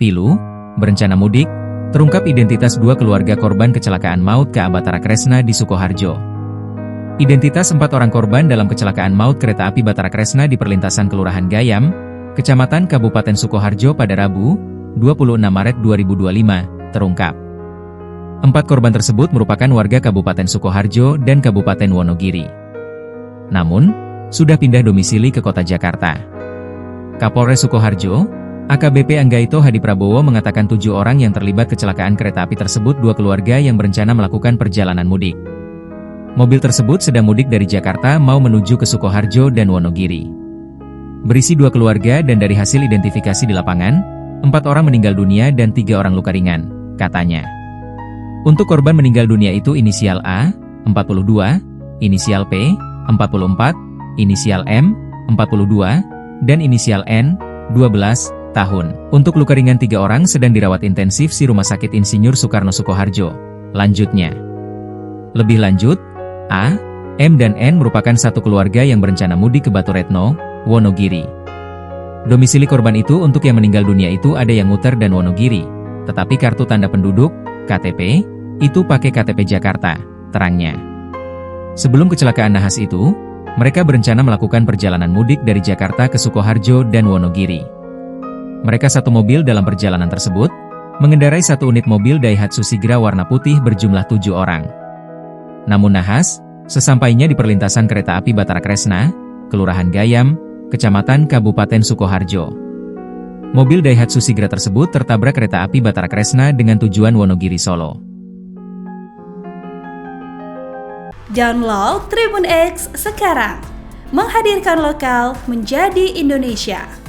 Pilu, berencana mudik, terungkap identitas dua keluarga korban kecelakaan maut KA Batara Kresna di Sukoharjo. Identitas 4 orang korban dalam kecelakaan maut kereta api Batara Kresna di perlintasan Kelurahan Gayam, Kecamatan Kabupaten Sukoharjo pada Rabu, 26 Maret 2025, terungkap. 4 korban tersebut merupakan warga Kabupaten Sukoharjo dan Kabupaten Wonogiri. Namun, sudah pindah domisili ke kota Jakarta. Kapolres Sukoharjo, AKBP Anggaito Hadi Prabowo mengatakan 7 orang yang terlibat kecelakaan kereta api tersebut 2 keluarga yang berencana melakukan perjalanan mudik. Mobil tersebut sedang mudik dari Jakarta mau menuju ke Sukoharjo dan Wonogiri. Berisi 2 keluarga dan dari hasil identifikasi di lapangan, 4 orang meninggal dunia dan 3 orang luka ringan, katanya. Untuk korban meninggal dunia itu inisial A, 42, inisial P, 44, inisial M, 42, dan inisial N, 12 tahun. Untuk luka ringan 3 orang sedang dirawat intensif di Rumah Sakit Insinyur Soekarno Sukoharjo. Lanjutnya. Lebih lanjut, A, M dan N merupakan satu keluarga yang berencana mudik ke Baturetno, Wonogiri. Domisili korban itu untuk yang meninggal dunia itu ada yang Muter dan Wonogiri, tetapi kartu tanda penduduk, KTP, itu pakai KTP Jakarta, terangnya. Sebelum kecelakaan nahas itu, mereka berencana melakukan perjalanan mudik dari Jakarta ke Sukoharjo dan Wonogiri. Mereka satu mobil dalam perjalanan tersebut, mengendarai satu unit mobil Daihatsu Sigra warna putih berjumlah 7 orang. Namun nahas, sesampainya di perlintasan kereta api Batara Kresna, Kelurahan Gayam, Kecamatan Kabupaten Sukoharjo. Mobil Daihatsu Sigra tersebut tertabrak kereta api Batara Kresna dengan tujuan Wonogiri Solo. Download Tribun X sekarang, menghadirkan lokal menjadi Indonesia.